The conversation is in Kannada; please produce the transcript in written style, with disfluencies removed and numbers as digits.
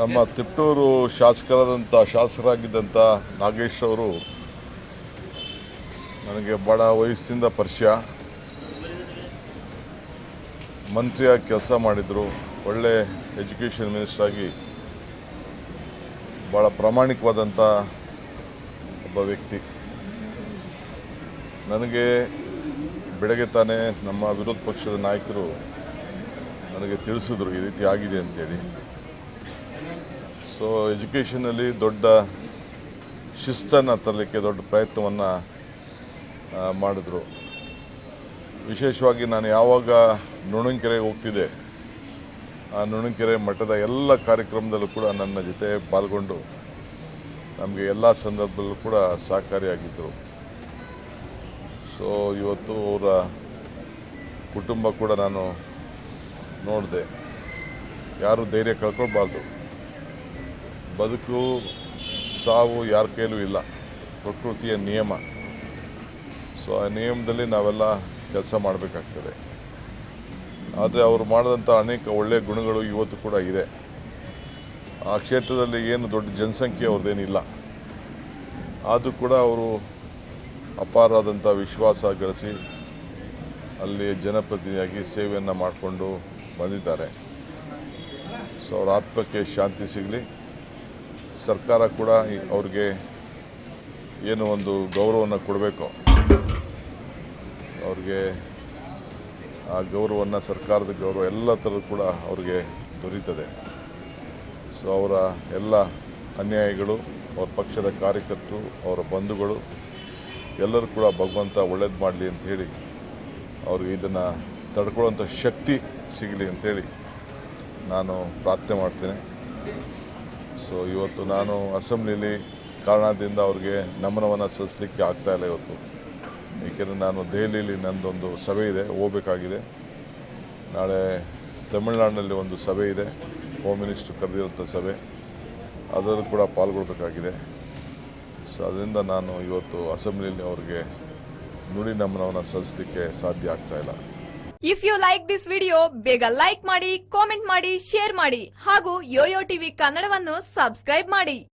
ನಮ್ಮ ತಿಪ್ಟೂರು ಶಾಸಕರಾಗಿದ್ದಂಥ ನಾಗೇಶ್ ಅವರು ನನಗೆ ಭಾಳ ವಯಸ್ಸಿಂದ ಪರಿಚಯ. ಮಂತ್ರಿಯಾಗಿ ಕೆಲಸ ಮಾಡಿದರು. ಒಳ್ಳೆ ಎಜುಕೇಷನ್ ಮಿನಿಸ್ಟರ್ ಆಗಿ ಭಾಳ ಪ್ರಾಮಾಣಿಕವಾದಂಥ ಒಬ್ಬ ವ್ಯಕ್ತಿ. ನನಗೆ ಬೆಳಗ್ಗೆ ತಾನೇ ನಮ್ಮ ವಿರೋಧ ಪಕ್ಷದ ನಾಯಕರು ನನಗೆ ತಿಳಿಸಿದ್ರು ಈ ರೀತಿ ಆಗಿದೆ ಅಂತೇಳಿ. ಸೊ ಎಜುಕೇಷನಲ್ಲಿ ದೊಡ್ಡ ಶಿಸ್ತನ್ನು ತರಲಿಕ್ಕೆ ದೊಡ್ಡ ಪ್ರಯತ್ನವನ್ನು ಮಾಡಿದ್ರು. ವಿಶೇಷವಾಗಿ ನಾನು ಯಾವಾಗ ನುಣಂಕೆರೆಗೆ ಹೋಗ್ತಿದ್ದೆ, ಆ ನುಣಂಕೆರೆ ಮಠದ ಎಲ್ಲ ಕಾರ್ಯಕ್ರಮದಲ್ಲೂ ಕೂಡ ನನ್ನ ಜೊತೆ ಪಾಲ್ಗೊಂಡು ನಮಗೆ ಎಲ್ಲ ಸಂದರ್ಭದಲ್ಲೂ ಕೂಡ ಸಹಕಾರಿಯಾಗಿದ್ದರು. ಸೊ ಇವತ್ತು ಅವರ ಕುಟುಂಬ ಕೂಡ ನಾನು ನೋಡಿದೆ. ಯಾರು ಧೈರ್ಯ ಕಳ್ಕೊಳ್ಬಾರ್ದು. ಬದುಕು ಸಾವು ಯಾರ ಕೈಲೂ ಇಲ್ಲ, ಪ್ರಕೃತಿಯ ನಿಯಮ. ಸೊ ಆ ನಿಯಮದಲ್ಲಿ ನಾವೆಲ್ಲ ಕೆಲಸ ಮಾಡಬೇಕಾಗ್ತದೆ. ಆದರೆ ಅವರು ಮಾಡಿದಂಥ ಅನೇಕ ಒಳ್ಳೆಯ ಗುಣಗಳು ಇವತ್ತು ಕೂಡ ಇದೆ. ಆ ಕ್ಷೇತ್ರದಲ್ಲಿ ಏನು ದೊಡ್ಡ ಜನಸಂಖ್ಯೆ ಅವ್ರದ್ದೇನಿಲ್ಲ, ಆದರೂ ಕೂಡ ಅವರು ಅಪಾರವಾದಂಥ ವಿಶ್ವಾಸ ಗಳಿಸಿ ಅಲ್ಲಿ ಜನಪ್ರತಿನಿಧಿಯಾಗಿ ಸೇವೆಯನ್ನು ಮಾಡಿಕೊಂಡು ಬಂದಿದ್ದಾರೆ. ಸೊ ಅವರ ಆತ್ಮಕ್ಕೆ ಶಾಂತಿ ಸಿಗಲಿ. ಸರ್ಕಾರ ಕೂಡ ಅವ್ರಿಗೆ ಏನು ಒಂದು ಗೌರವವನ್ನು ಕೊಡಬೇಕು, ಅವ್ರಿಗೆ ಆ ಗೌರವವನ್ನು, ಸರ್ಕಾರದ ಗೌರವ ಎಲ್ಲ ಥರದ್ದು ಕೂಡ ಅವ್ರಿಗೆ ದೊರೀತದೆ. ಸೊ ಅವರ ಎಲ್ಲ ಅನ್ಯಾಯಿಗಳು, ಅವ್ರ ಪಕ್ಷದ ಕಾರ್ಯಕರ್ತರು, ಅವರ ಬಂಧುಗಳು ಎಲ್ಲರೂ ಕೂಡ ಭಗವಂತ ಒಳ್ಳೇದು ಮಾಡಲಿ ಅಂಥೇಳಿ, ಅವ್ರಿಗೆ ಇದನ್ನು ತಡ್ಕೊಳ್ಳೋಂಥ ಶಕ್ತಿ ಸಿಗಲಿ ಅಂಥೇಳಿ ನಾನು ಪ್ರಾರ್ಥನೆ ಮಾಡ್ತೇನೆ. ಸೊ ಇವತ್ತು ನಾನು ಅಸೆಂಬ್ಲಿಲಿ ಕಾರಣದಿಂದ ಅವ್ರಿಗೆ ನಮನವನ್ನು ಸಲ್ಲಿಸಲಿಕ್ಕೆ ಆಗ್ತಾಯಿಲ್ಲ ಇವತ್ತು. ಏಕೆಂದರೆ ನಾನು ದೆಹಲಿಯಲ್ಲಿ ನನ್ನದೊಂದು ಸಭೆ ಇದೆ, ಹೋಗಬೇಕಾಗಿದೆ. ನಾಳೆ ತಮಿಳುನಾಡಿನಲ್ಲಿ ಒಂದು ಸಭೆ ಇದೆ, ಹೋಮ್ ಮಿನಿಸ್ಟ್ರು ಕರೆದಿರೋಂಥ ಸಭೆ, ಅದರಲ್ಲೂ ಕೂಡ ಪಾಲ್ಗೊಳ್ಬೇಕಾಗಿದೆ. ಸೊ ಅದರಿಂದ ನಾನು ಇವತ್ತು ಅಸೆಂಬ್ಲಿಯಲ್ಲಿ ಅವ್ರಿಗೆ ನುಡಿ ನಮನವನ್ನು ಸಲ್ಲಿಸಲಿಕ್ಕೆ ಸಾಧ್ಯ ಆಗ್ತಾಯಿಲ್ಲ. If you like this video, ಬೇಗ ಲೈಕ್ ಮಾಡಿ, ಕಾಮೆಂಟ್ ಮಾಡಿ, ಶೇರ್ ಮಾಡಿ ಹಾಗೂ ಯೋಯೋ ಟಿವಿ ಕನ್ನಡವನ್ನು ಸಬ್ಸ್ಕ್ರೈಬ್ ಮಾಡಿ.